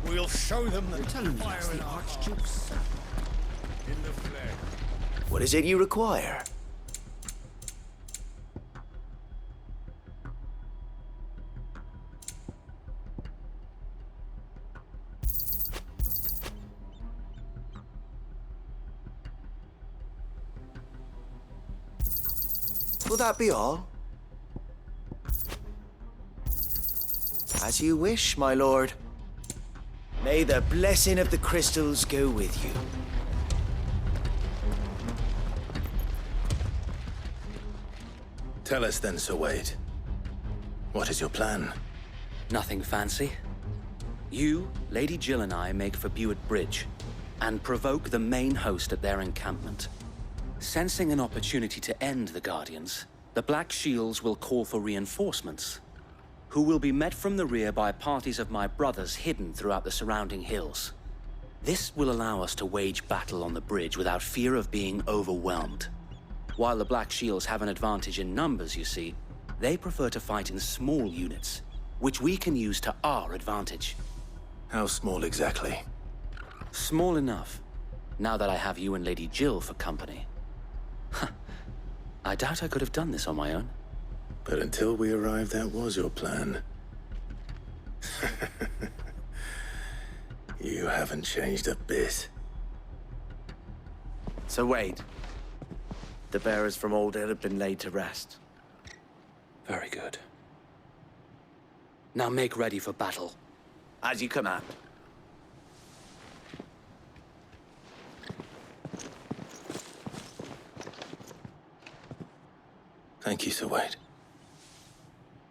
We'll show them that Tell him fire that's in the our Archduke's son. in the flesh. What is it you require? Will that be all? As you wish, my lord. May the blessing of the crystals go with you. Tell us then, Sir Wade. What is your plan? Nothing fancy. You, Lady Jill and I make for Buett Bridge and provoke the main host at their encampment. Sensing an opportunity to end the Guardians, the Black Shields will call for reinforcements, who will be met from the rear by parties of my brothers hidden throughout the surrounding hills. This will allow us to wage battle on the bridge without fear of being overwhelmed. While the Black Shields have an advantage in numbers, you see, they prefer to fight in small units, which we can use to our advantage. How small exactly? Small enough, now that I have you and Lady Jill for company. I doubt I could have done this on my own. But until we arrived, that was your plan. You haven't changed a bit. So Wade, the bearers from Old Hill have been laid to rest. Very good. Now make ready for battle. As you command. Thank you, Sir Wade.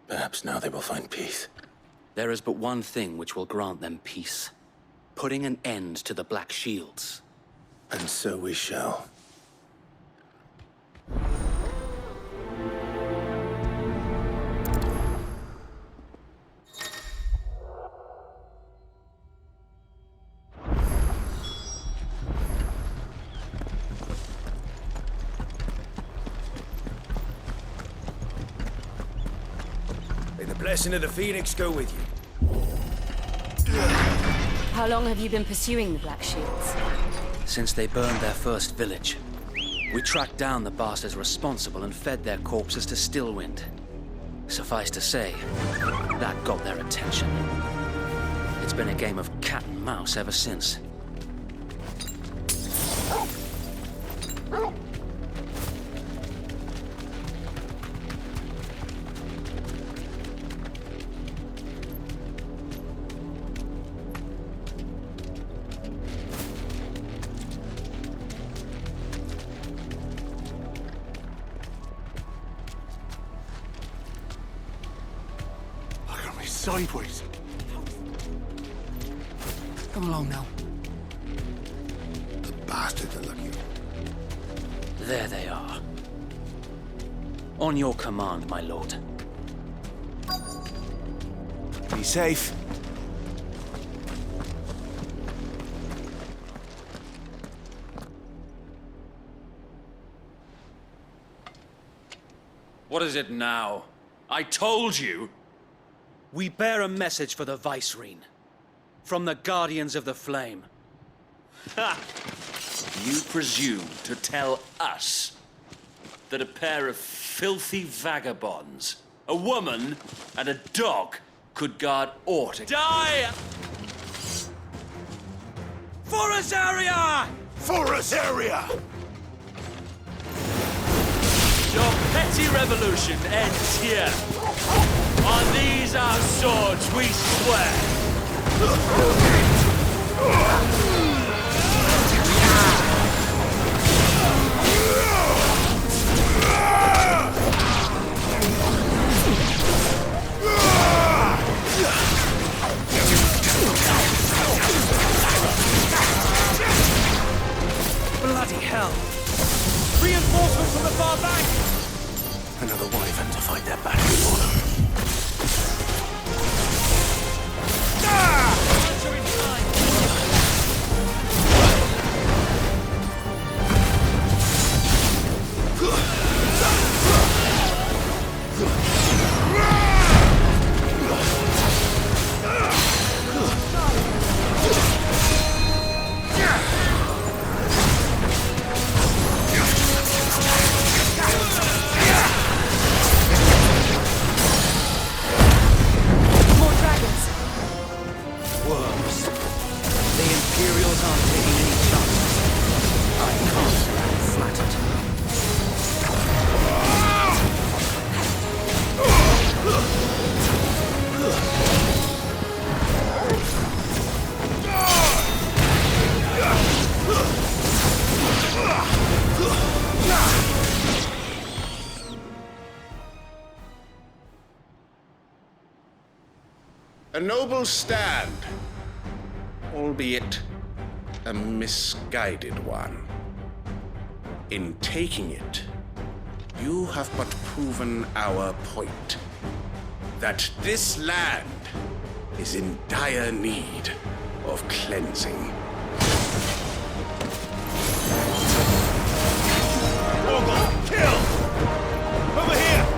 Perhaps now they will find peace. There is but one thing which will grant them peace. Putting an end to the Black Shields. And so we shall. May the blessing of the Phoenix go with you. How long have you been pursuing the Black Shields? Since they burned their first village, we tracked down the bastards responsible and fed their corpses to Stillwind. Suffice to say, that got their attention. It's been a game of cat and mouse ever since. Look at me sideways. Come along now. The bastards are lucky. There they are. On your command, my lord. Be safe. What is it now? I told you! We bear a message for the Vicereine. From the Guardians of the Flame. Ha! You presume to tell us that a pair of filthy vagabonds, a woman and a dog, could guard aught? Die! For Azaria! For us area! Your petty revolution ends here. On these our swords we swear. Bloody hell! Reinforcements from the far bank! Another wyvern to fight their battle for them. Archer in time! noble stand, albeit a misguided one. In taking it, you have but proven our point, that this land is in dire need of cleansing. Kill! Over here!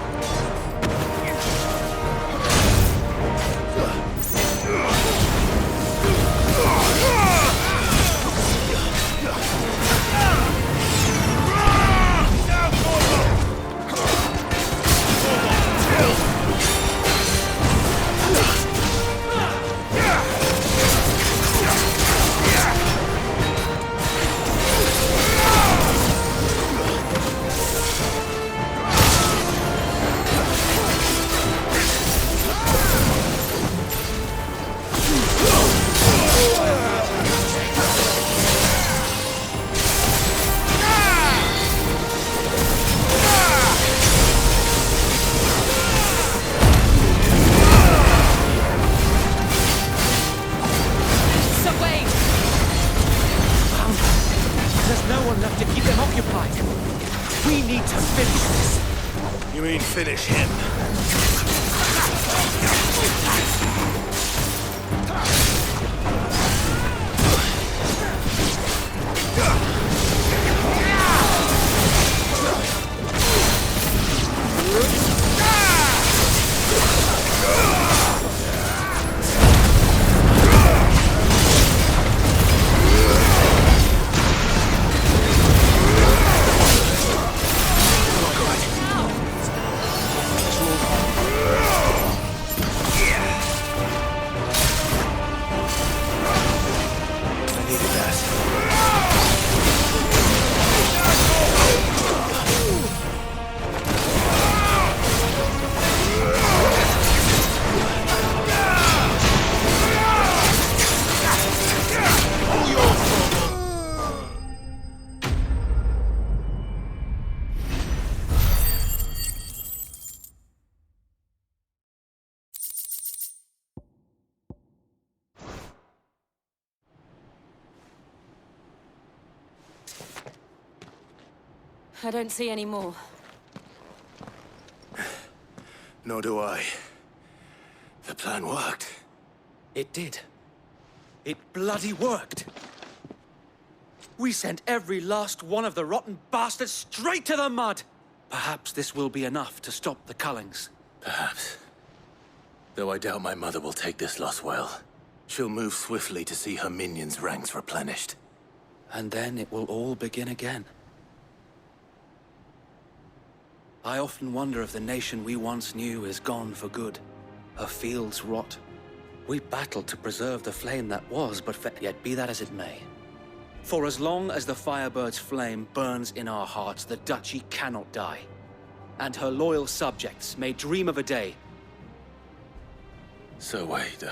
You mean finish him? I don't see any more. Nor do I. The plan worked. It did. It bloody worked. We sent every last one of the rotten bastards straight to the mud. Perhaps this will be enough to stop the Cullings. Perhaps. Though I doubt my mother will take this loss well. She'll move swiftly to see her minions' ranks replenished. And then it will all begin again. I often wonder if the nation we once knew is gone for good. Her fields rot. We battled to preserve the flame that was, but yet be that as it may. For as long as the Firebird's flame burns in our hearts, the Duchy cannot die. And her loyal subjects may dream of a day. So wait,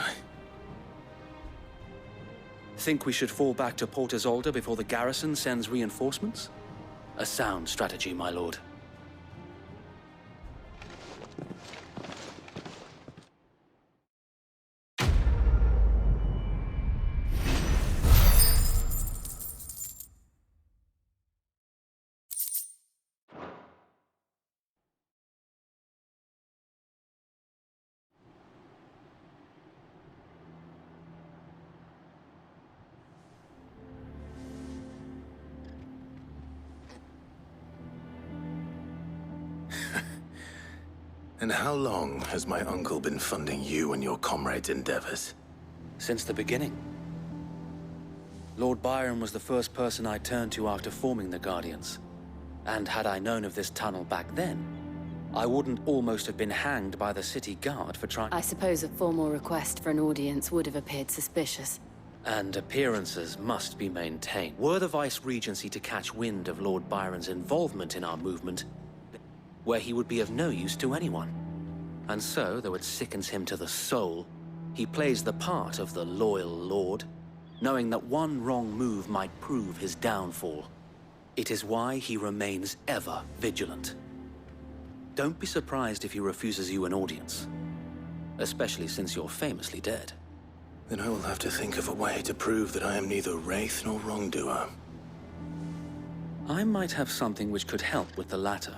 Think we should fall back to Port Isolde before the garrison sends reinforcements? A sound strategy, my lord. And how long has my uncle been funding you and your comrades' endeavors? Since the beginning. Lord Byron was the first person I turned to after forming the Guardians. And had I known of this tunnel back then, I wouldn't almost have been hanged by the city guard for trying— I suppose a formal request for an audience would have appeared suspicious. And appearances must be maintained. Were the Vice-Regency to catch wind of Lord Byron's involvement in our movement, where he would be of no use to anyone. And so, though it sickens him to the soul, he plays the part of the loyal lord, knowing that one wrong move might prove his downfall. It is why he remains ever vigilant. Don't be surprised if he refuses you an audience. especially since you're famously dead. Then I will have to think of a way to prove that I am neither wraith nor wrongdoer. I might have something which could help with the latter.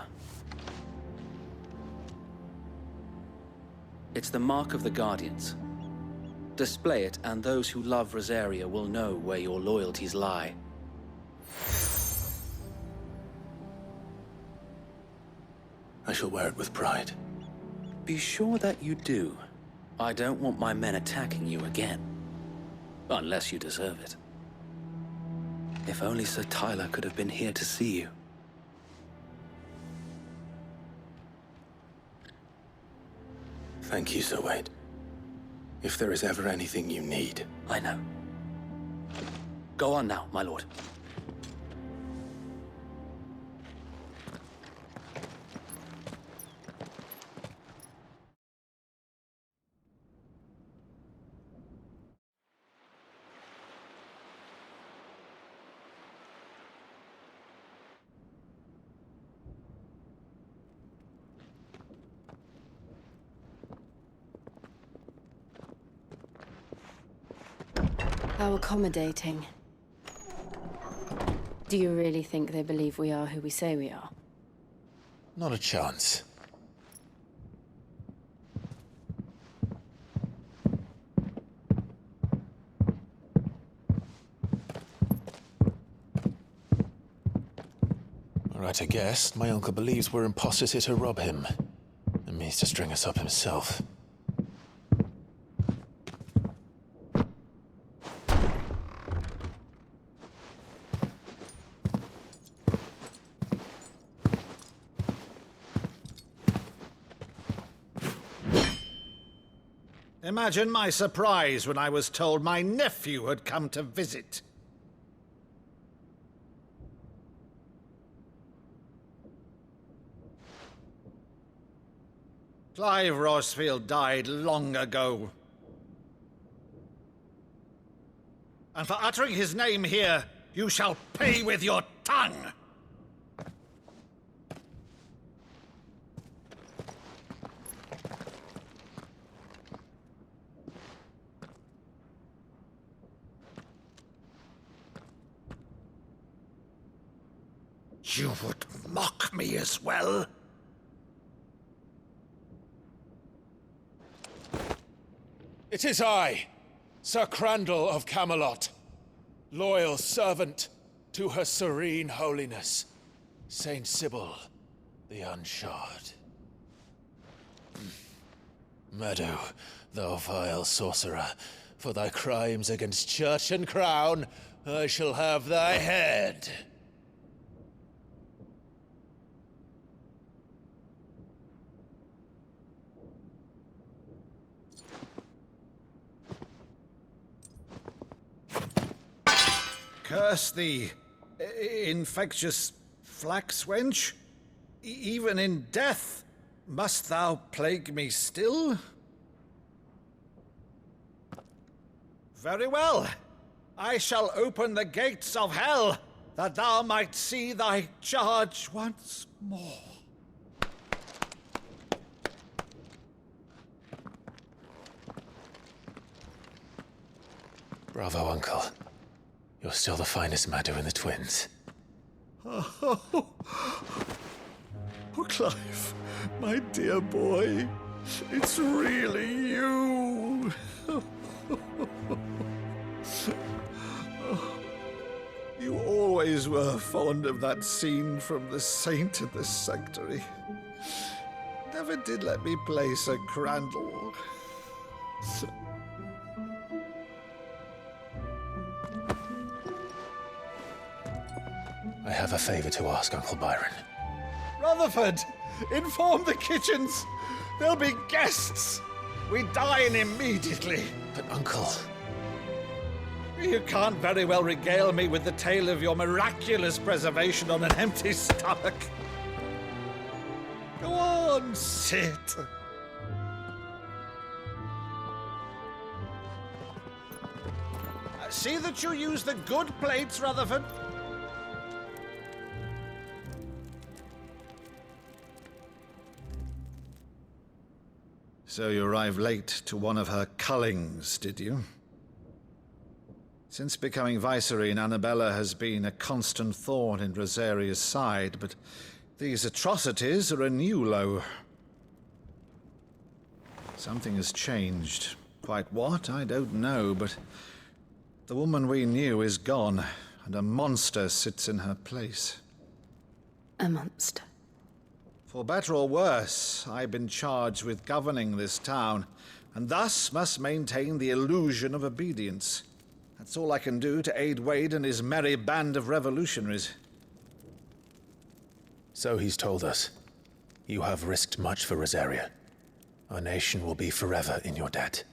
It's the mark of the Guardians. Display it, and those who love Rosaria will know where your loyalties lie. I shall wear it with pride. Be sure that you do. I don't want my men attacking you again. Unless you deserve it. If only Sir Tyler could have been here to see you. Thank you, Sir Wade. If there is ever anything you need... I know. Go on now, my lord. How accommodating. Do you really think they believe we are who we say we are? Not a chance. Right, I guess. My uncle believes we're imposters here to rob him. And means to string us up himself. Imagine my surprise when I was told my nephew had come to visit. Clive Rosefield died long ago. And for uttering his name here, you shall pay with your tongue! You would mock me as well? It is I, Sir Crandall of Camelot, loyal servant to Her Serene Holiness, Saint Sybil the Unshod. Meadow, thou vile sorcerer, for thy crimes against church and crown, I shall have thy head. Curse thee, infectious flax wench. Even in death, must thou plague me still? Very well. I shall open the gates of hell, that thou might see thy charge once more. Bravo, Uncle. You're still the finest Maddo in the twins. Oh, Clive, my dear boy, it's really you. You always were fond of that scene from The Saint in the Sanctuary. Never did let me play Sir Crandall. I have a favor to ask, Uncle Byron. Rutherford, inform the kitchens. There'll be guests. We dine immediately. But, Uncle... You can't very well regale me with the tale of your miraculous preservation on an empty stomach. Go on, sit. See that you use the good plates, Rutherford. So you arrived late to one of her cullings, did you? Since becoming Vicereine, Annabella has been a constant thorn in Rosaria's side, but these atrocities are a new low. Something has changed. Quite what, I don't know, but the woman we knew is gone, and a monster sits in her place. A monster. For better or worse, I've been charged with governing this town, and thus must maintain the illusion of obedience. That's all I can do to aid Wade and his merry band of revolutionaries. So he's told us. You have risked much for Rosaria. Our nation will be forever in your debt.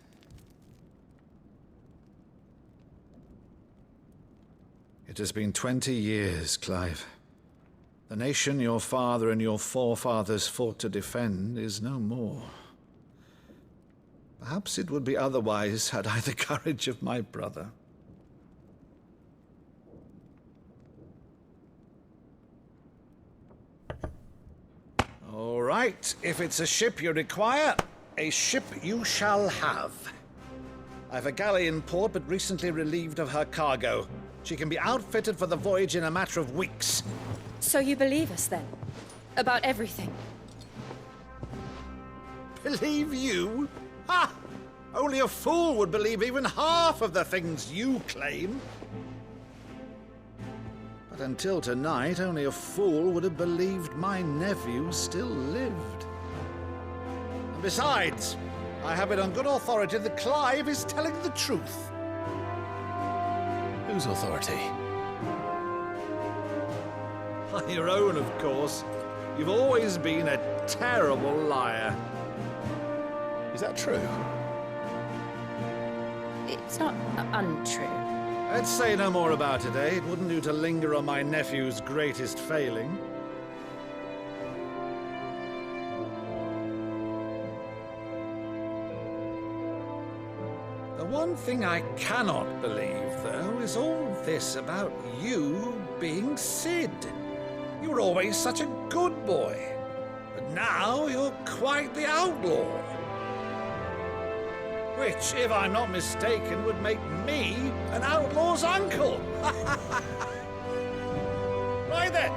It has been 20 years, Clive. The nation your father and your forefathers fought to defend is no more. Perhaps it would be otherwise had I the courage of my brother. All right, if it's a ship you require, a ship you shall have. I've a galley in port, but recently relieved of her cargo. She can be outfitted for the voyage in a matter of weeks. So you believe us then? About everything? Believe you? Ha! Only a fool would believe even half of the things you claim. But until tonight, only a fool would have believed my nephew still lived. And besides, I have it on good authority that Clive is telling the truth. Whose authority? Your own, of course. You've always been a terrible liar. Is that true? It's not untrue. Let's say no more about it, eh? It wouldn't do to linger on my nephew's greatest failing. The one thing I cannot believe, though, is all this about you being Sid. You were always such a good boy, but now you're quite the outlaw. Which, if I'm not mistaken, would make me an outlaw's uncle. Right then,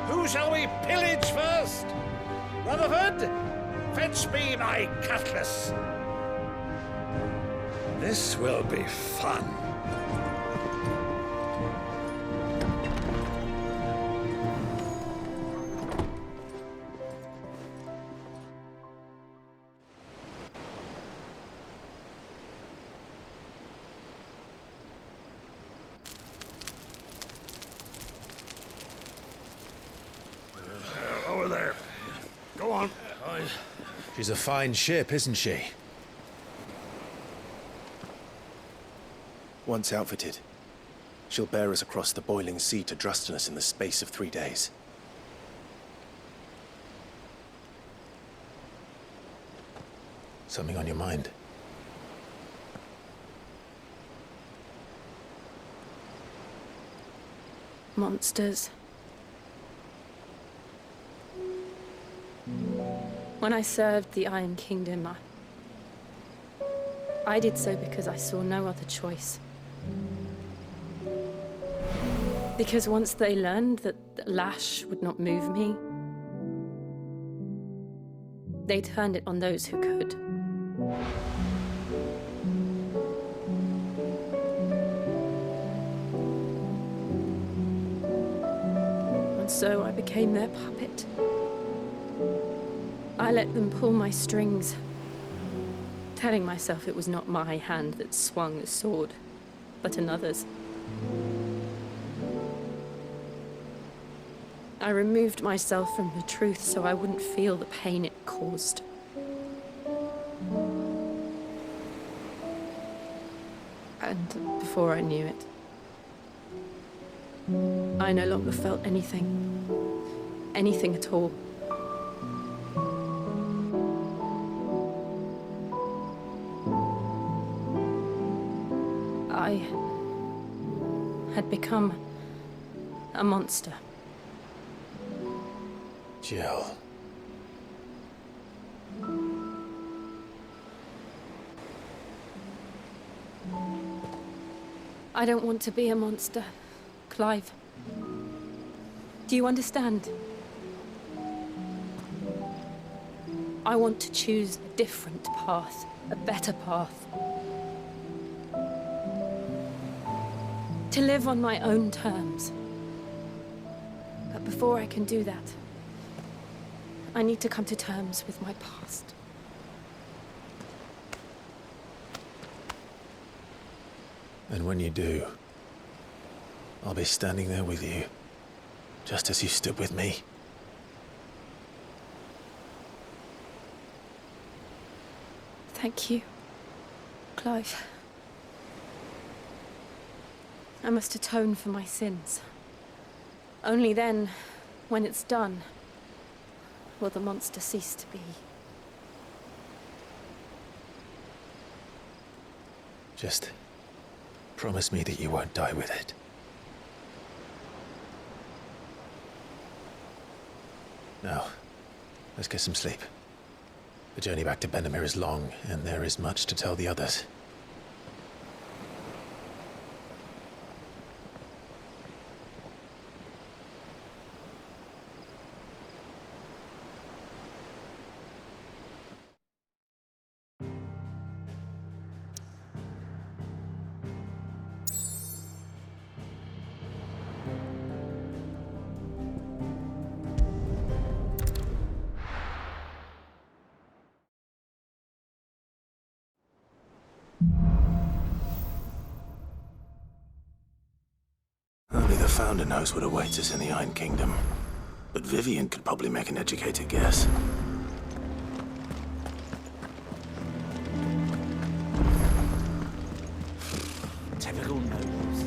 who shall we pillage first? Rutherford, fetch me my cutlass. This will be fun. Over there. Go on. She's a fine ship, isn't she? Once outfitted, she'll bear us across the boiling sea to Drustinus in the space of 3 days. Something on your mind? Monsters. When I served the Iron Kingdom, I did so because I saw no other choice. Because once they learned that the lash would not move me, they turned it on those who could. And so I became their puppet. I let them pull my strings, telling myself it was not my hand that swung the sword, but another's. I removed myself from the truth so I wouldn't feel the pain it caused. And before I knew it, I no longer felt anything. Anything at all. I had become a monster. Jill. I don't want to be a monster, Clive. Do you understand? I want to choose a different path, a better path. To live on my own terms. But before I can do that, I need to come to terms with my past. And when you do, I'll be standing there with you, just as you stood with me. Thank you, Clive. I must atone for my sins. Only then, when it's done, will the monster cease to be. Just promise me that you won't die with it. Now, let's get some sleep. The journey back to Benamir is long, and there is much to tell the others. Only the Founder knows what awaits us in the Iron Kingdom. But Vivian could probably make an educated guess. Typical nobles.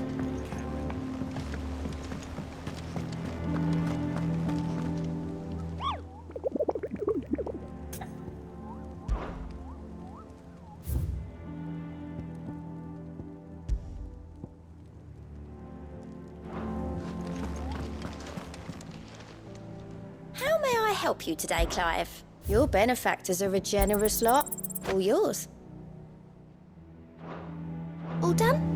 How may I help you today, Clive? Your benefactors are a generous lot. All yours. All done?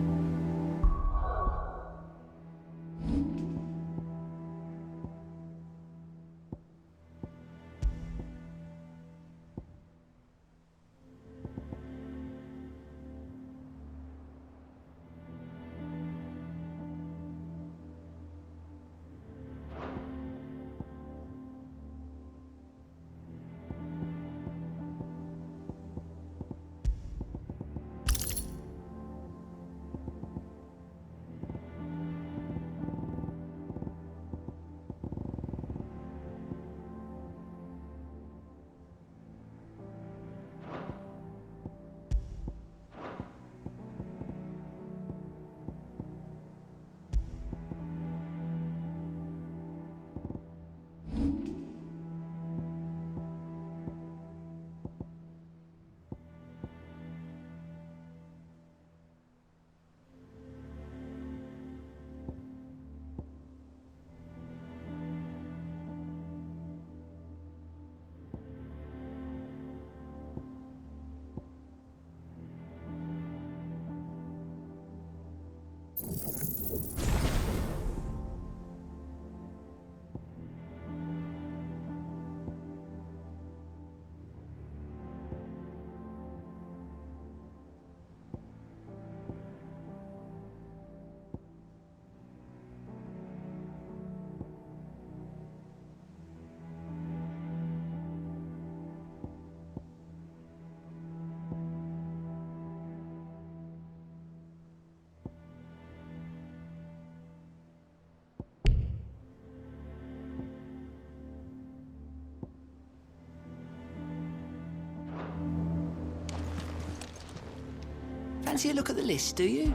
Fancy a look at the list, do you?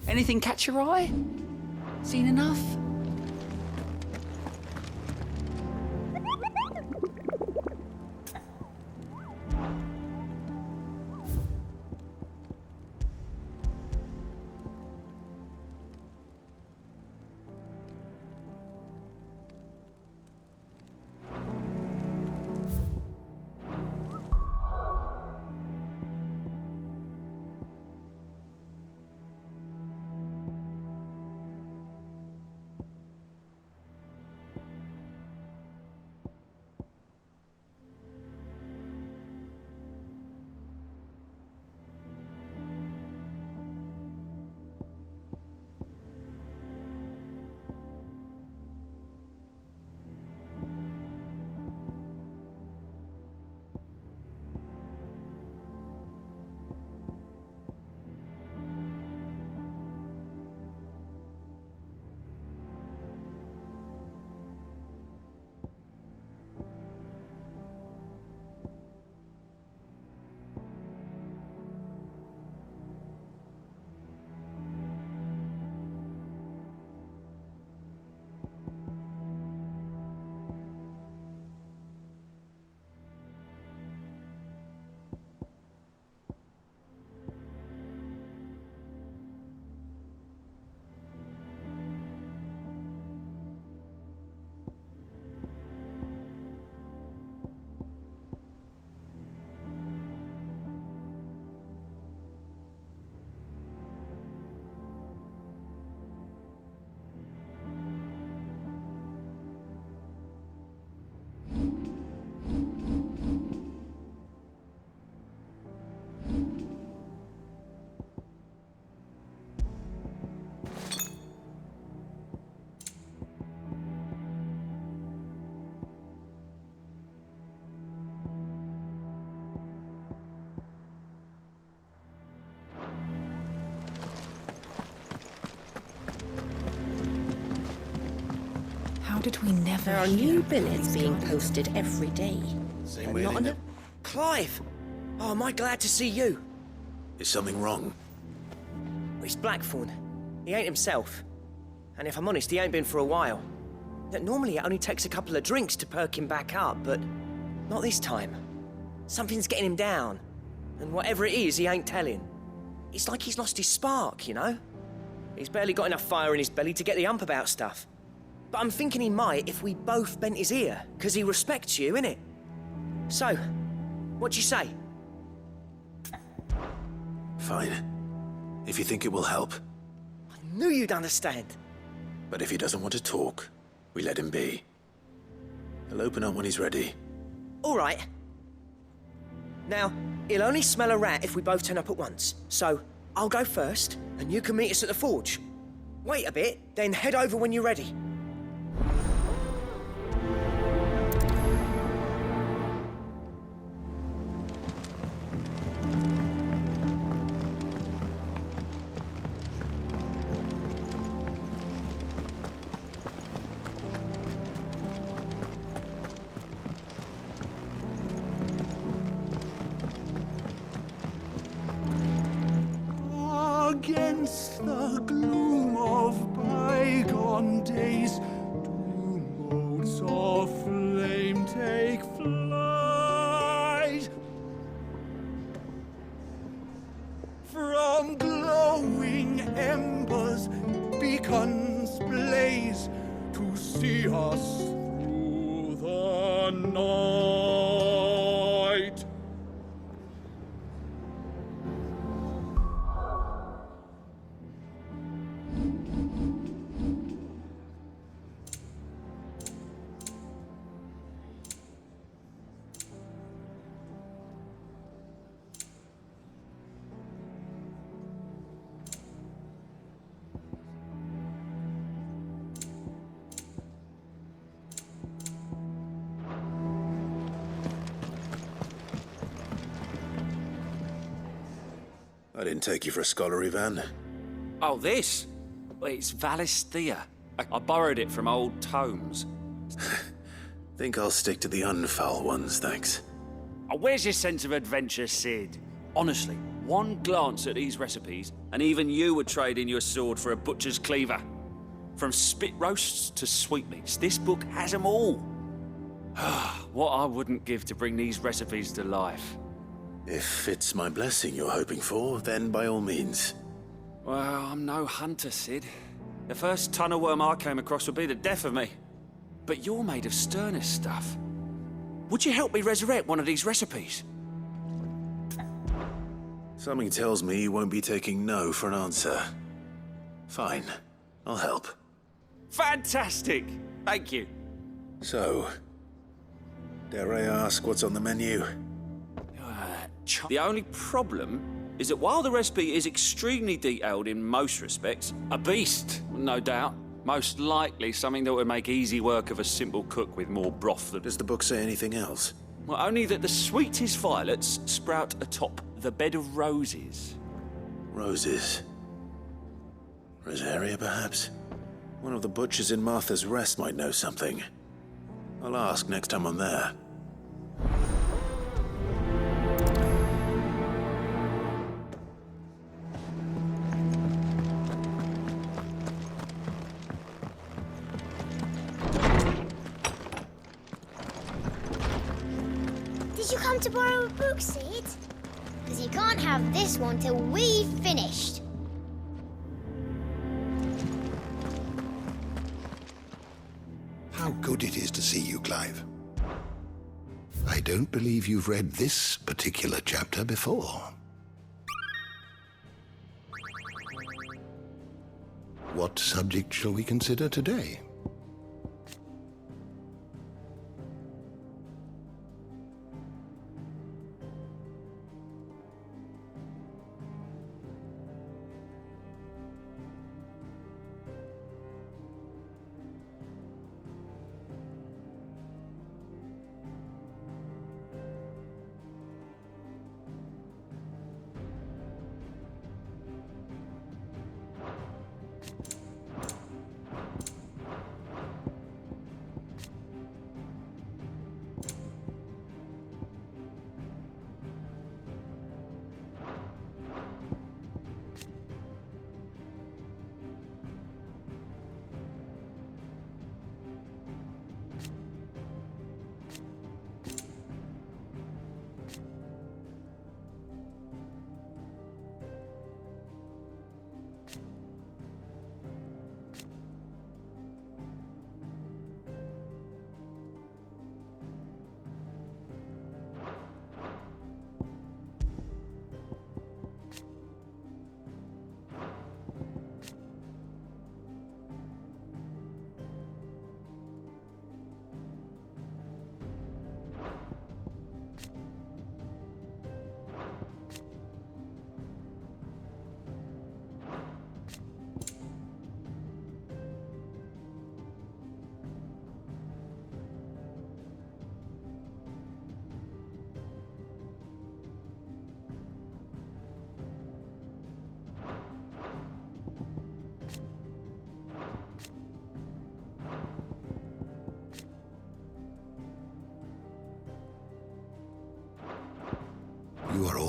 Anything catch your eye? Seen enough? did we never There are hear new of billets these being gardens? posted every day. Same But way not they on never... Clive! Oh, am I glad to see you? Is something wrong? It's Blackthorn. He ain't himself. And if I'm honest, he ain't been for a while. Normally it only takes a couple of drinks to perk him back up, but not this time. Something's getting him down. And whatever it is, he ain't telling. It's like he's lost his spark, you know? He's barely got enough fire in his belly to get the ump about stuff. But I'm thinking he might if we both bent his ear, because he respects you, innit? So, what you say? Fine. If you think it will help. I knew you'd understand. But if he doesn't want to talk, we let him be. He'll open up when he's ready. All right. Now, he'll only smell a rat if we both turn up at once. So, I'll go first, and you can meet us at the forge. Wait a bit, then head over when you're ready. Against the gloom of bygone days, do motes of flame take flight. From glowing embers, beacons blaze to see us through the night. I didn't take you for a scholar, Ivan. Oh, this? Well, it's Valisthea. I borrowed it from old tomes. Think I'll stick to the unfoul ones, thanks. Oh, where's your sense of adventure, Sid? Honestly, one glance at these recipes, and even you would trade in your sword for a butcher's cleaver. From spit roasts to sweetmeats, this book has them all. What I wouldn't give to bring these recipes to life. If it's my blessing you're hoping for, then by all means. Well, I'm no hunter, Sid. The first tunnel worm I came across would be the death of me. But you're made of sterner stuff. Would you help me resurrect one of these recipes? Something tells me you won't be taking no for an answer. Fine, I'll help. Fantastic! Thank you. So, dare I ask what's on the menu? The only problem is that while the recipe is extremely detailed in most respects, a beast, no doubt, most likely something that would make easy work of a simple cook with more broth than... Does the book say anything else? Well, only that the sweetest violets sprout atop the bed of roses. Roses. Rosaria, perhaps? One of the butchers in Martha's Rest might know something. I'll ask next time I'm there. Did you come to borrow a book, Sid? Because you can't have this one till we've finished. How good it is to see you, Clive. I don't believe you've read this particular chapter before. What subject shall we consider today?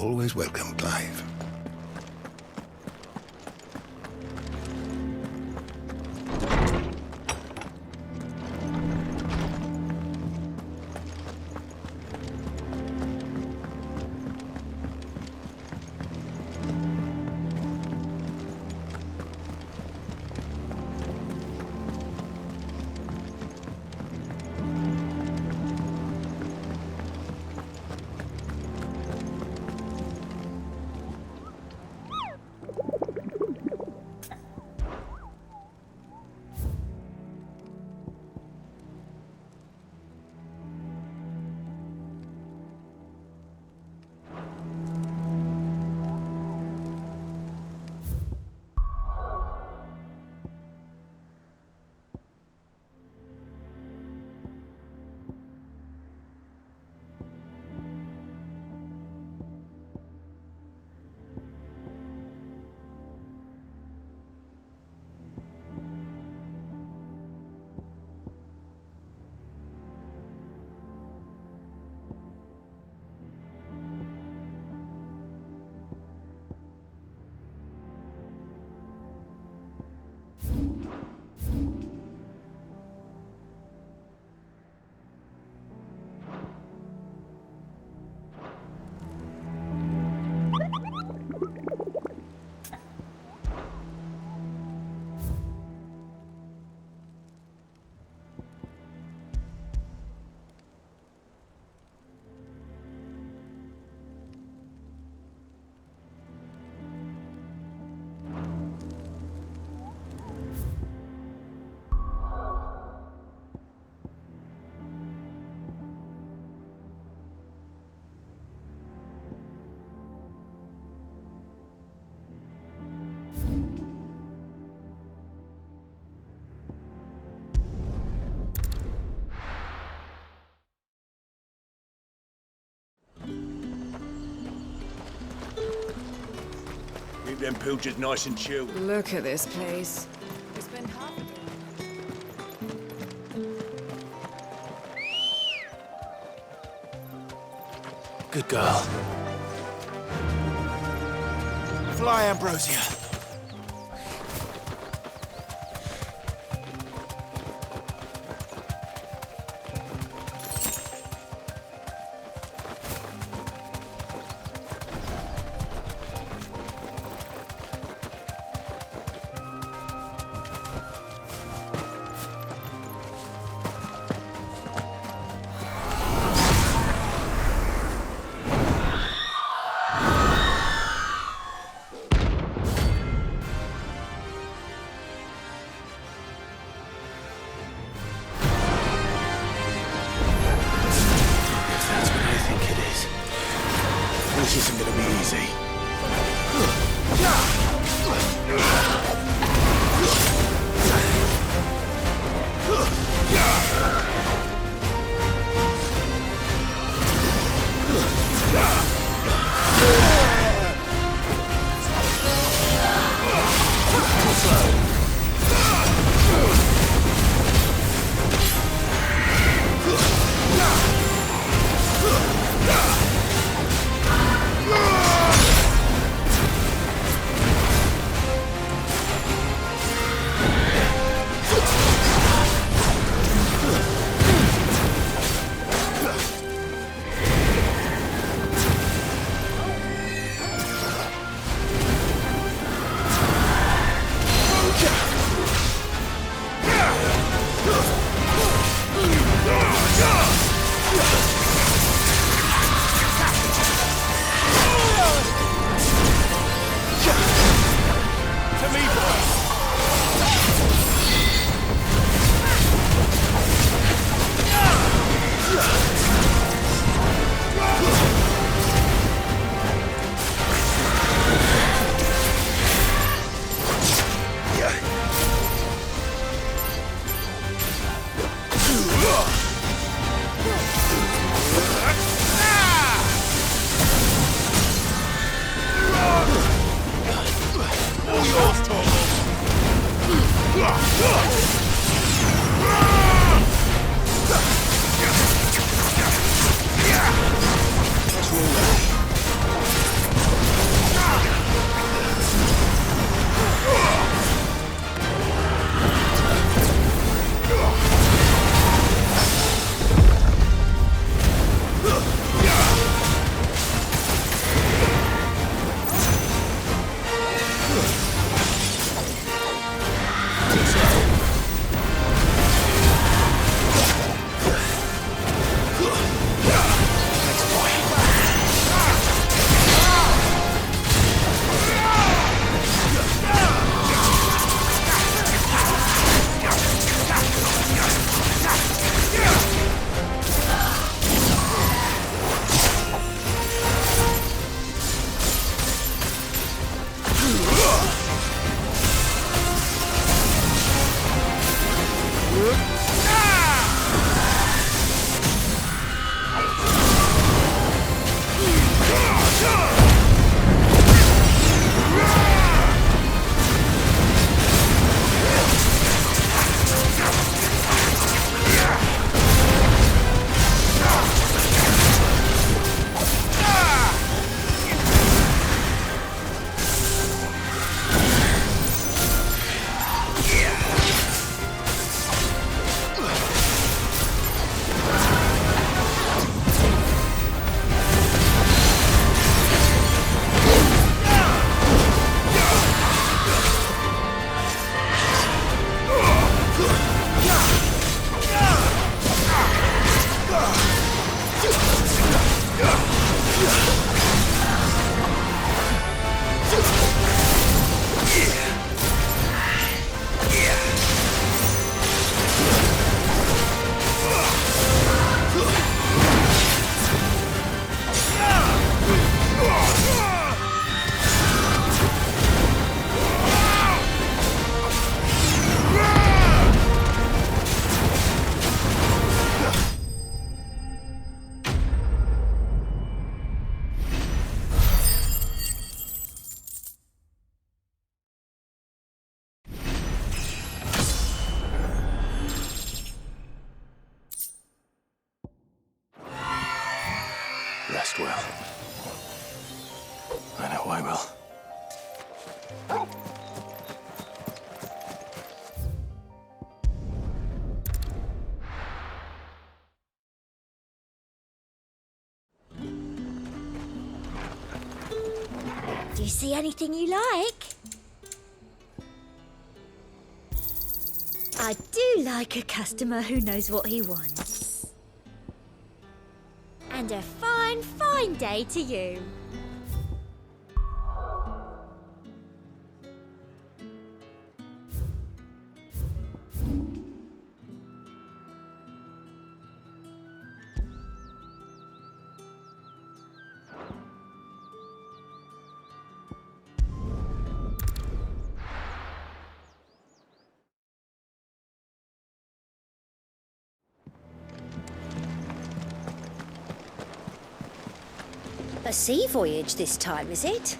always welcome, Clive. Keep them pilchers nice and chilled. Look at this place. We spend half a day. Good girl. Fly, Ambrosia. This isn't gonna be easy. lost well. I know I will. Do you see anything you like? I do like a customer who knows what he wants. And a fine, fine day to you. A sea voyage this time, is it?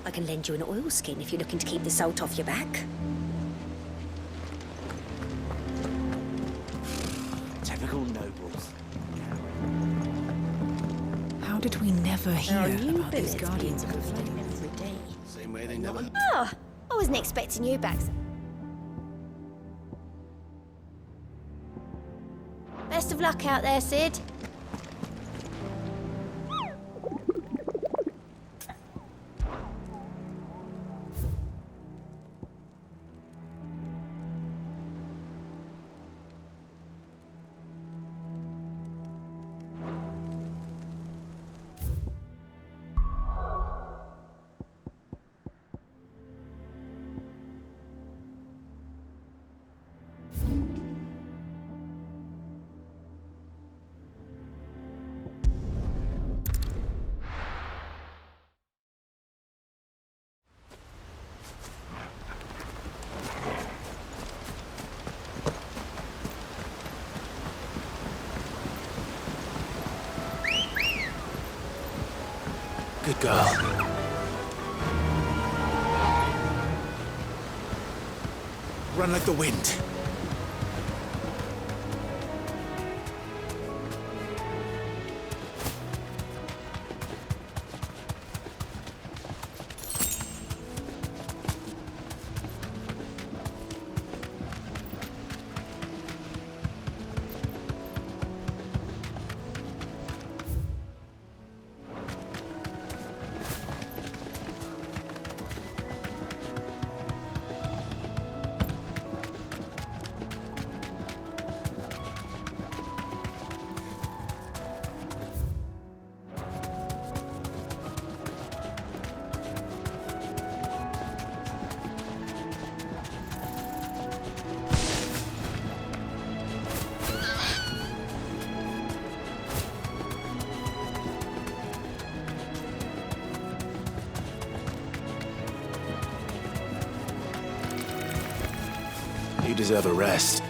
I can lend you an oilskin if you're looking to keep the salt off your back. Typical nobles. How did we never hear about these Guardians of the Flame? Every day. Same way they never... Oh, I wasn't expecting you back. Best of luck out there, Sid. Good girl. Run like the wind. You deserve a rest.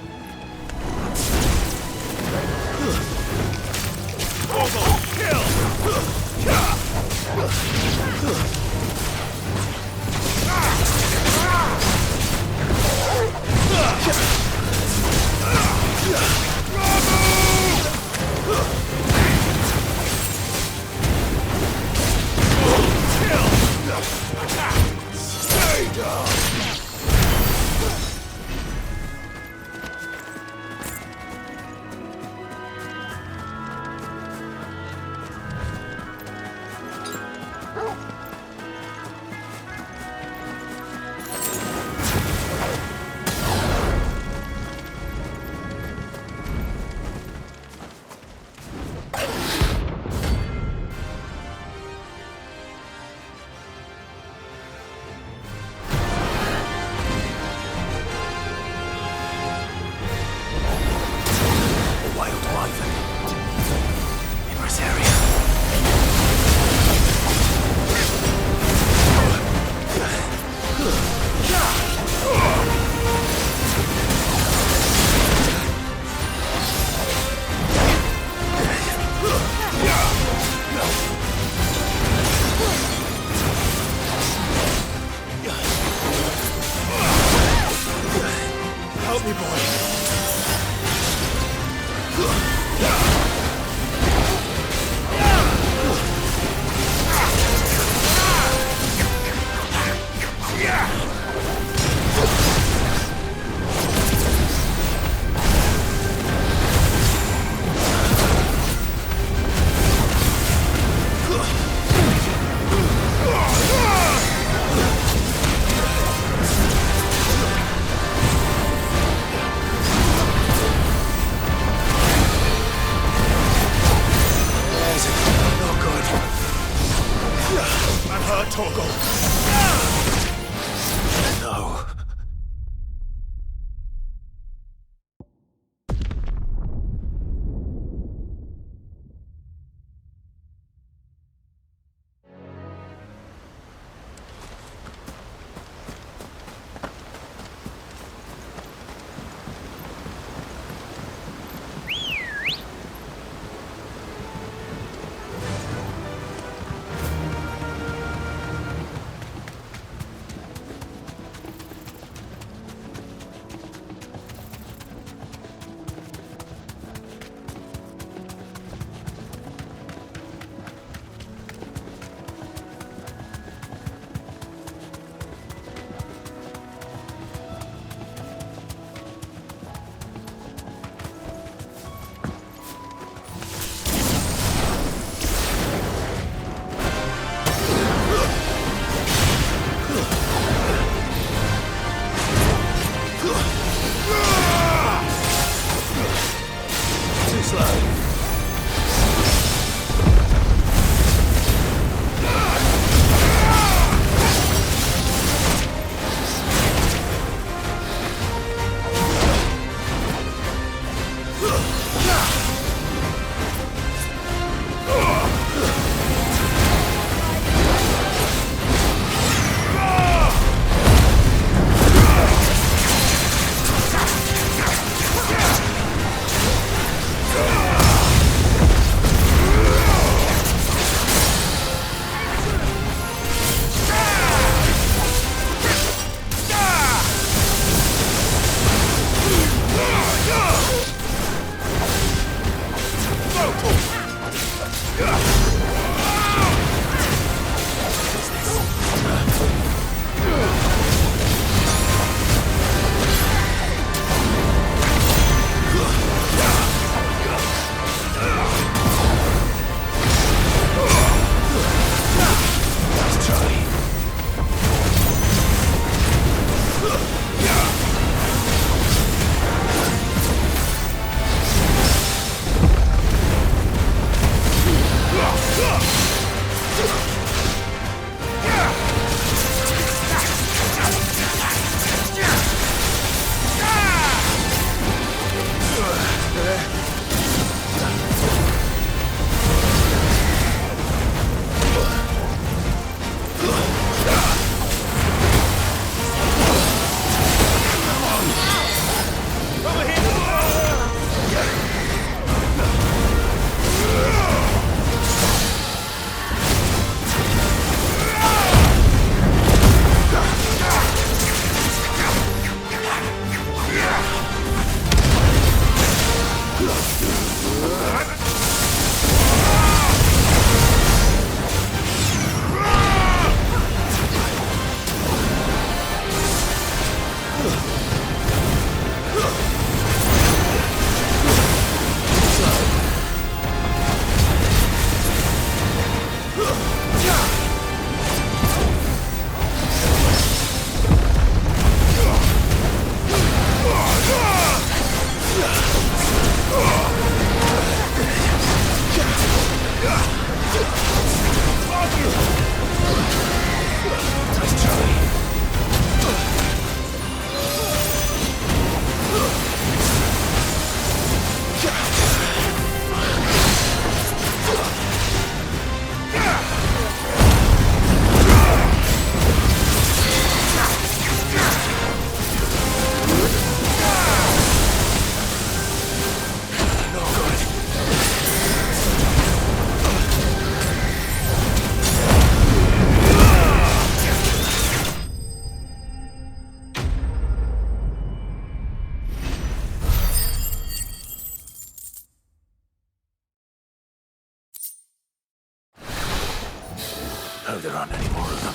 Hope there aren't any more of them.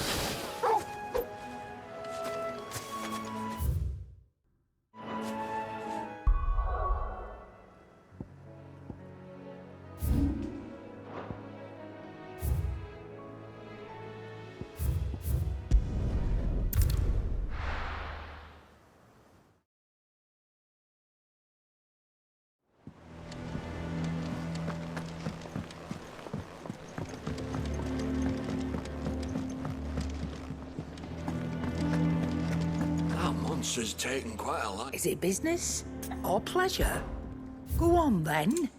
Monster's taken quite a lot. Is it business or pleasure? Go on then.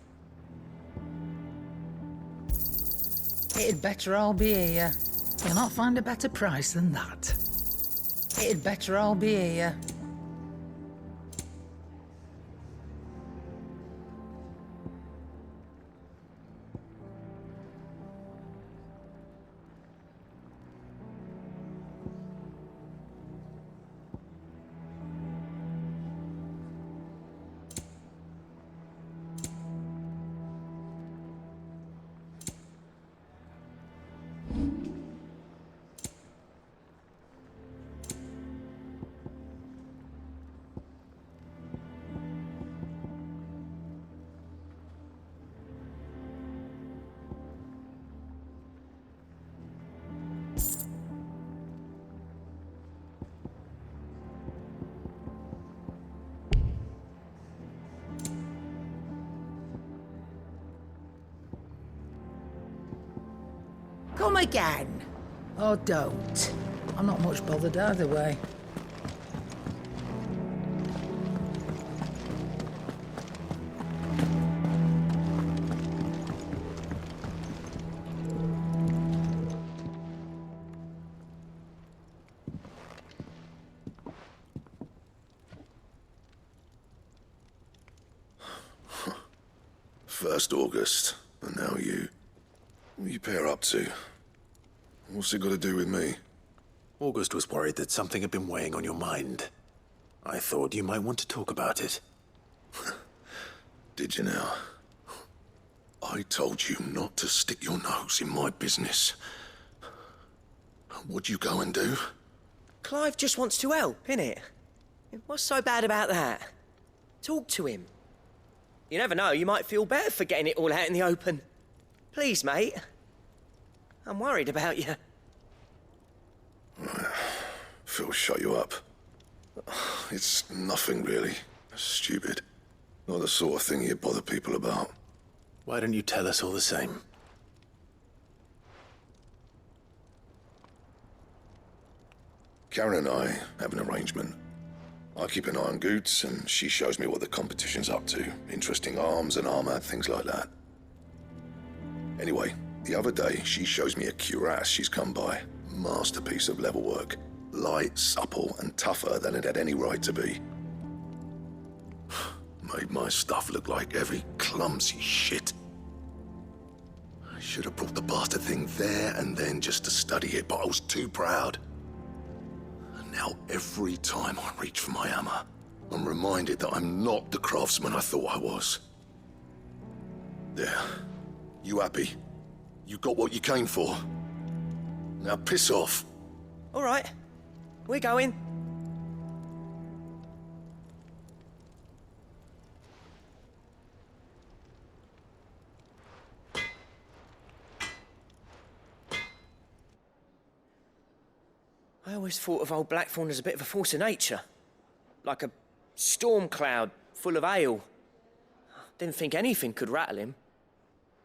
It'd better all be here. You'll not find a better price than that. It'd better all be here. Come again. Or don't. I'm not much bothered either way. First August, and now you. What are you pair up to? What's it got to do with me? August was worried that something had been weighing on your mind. I thought you might want to talk about it. Did you now? I told you not to stick your nose in my business. What'd you go and do? Clive just wants to help, innit? What's so bad about that? Talk to him. You never know, you might feel better for getting it all out in the open. Please, mate. I'm worried about you. Phil shut you up. It's nothing really. Stupid. Not the sort of thing you bother people about. Why don't you tell us all the same? Karen and I have an arrangement. I keep an eye on Goots, and she shows me what the competition's up to. Interesting arms and armor, things like that. Anyway, the other day, she shows me a cuirass she's come by. Masterpiece of level work. Light, supple, and tougher than it had any right to be. Made my stuff look like every clumsy shit. I should have brought the bastard thing there and then just to study it, but I was too proud. And now every time I reach for my hammer, I'm reminded that I'm not the craftsman I thought I was. There. You happy? You got what you came for. Now piss off. All right. We're going. I always thought of old Blackthorn as a bit of a force of nature. Like a storm cloud full of hail. Didn't think anything could rattle him.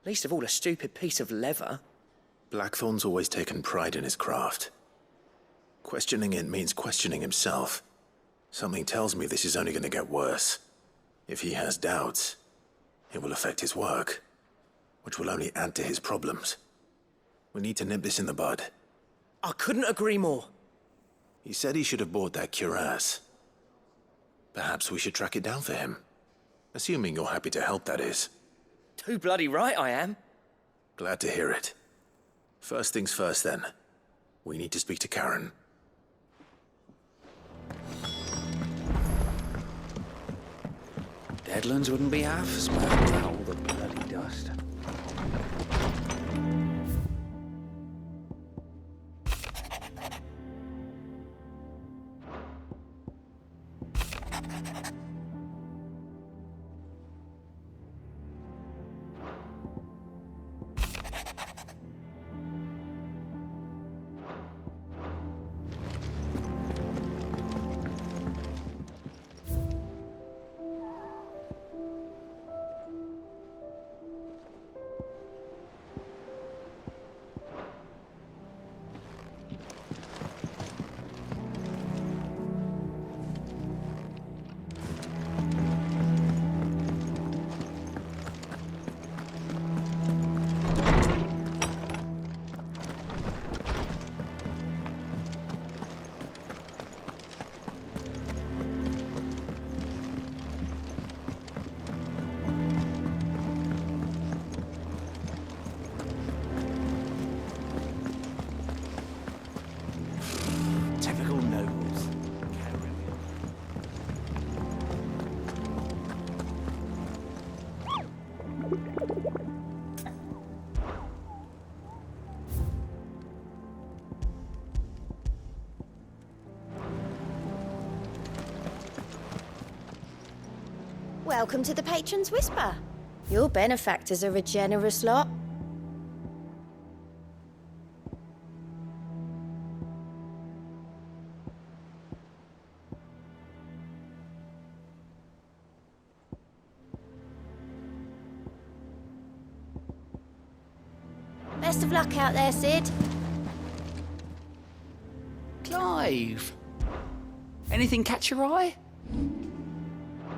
Least of all a stupid piece of leather. Blackthorn's always taken pride in his craft. Questioning it means questioning himself. Something tells me this is only going to get worse. If he has doubts, it will affect his work, which will only add to his problems. We need to nip this in the bud. I couldn't agree more. He said he should have bought that cuirass. Perhaps we should track it down for him. Assuming you're happy to help, that is. Too bloody right I am. Glad to hear it. First things first, then. We need to speak to Karen. Deadlands wouldn't be half as bad without all the bloody dust. Welcome to the Patron's Whisper. Your benefactors are a generous lot. Best of luck out there, Sid. Clive. Anything catch your eye?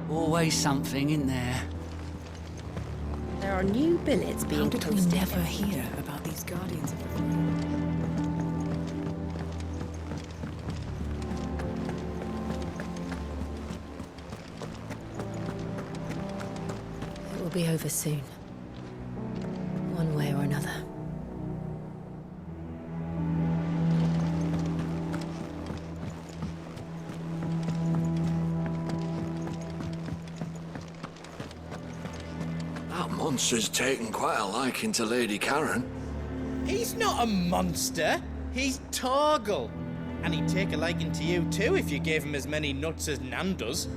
Always something in there. There are new billets being How did we posted. never hear about these Guardians of the Void? It will be over soon. One way or another. That monster's taken quite a liking to Lady Karen. He's not a monster. He's Torgal. And he'd take a liking to you too if you gave him as many nuts as Nan does.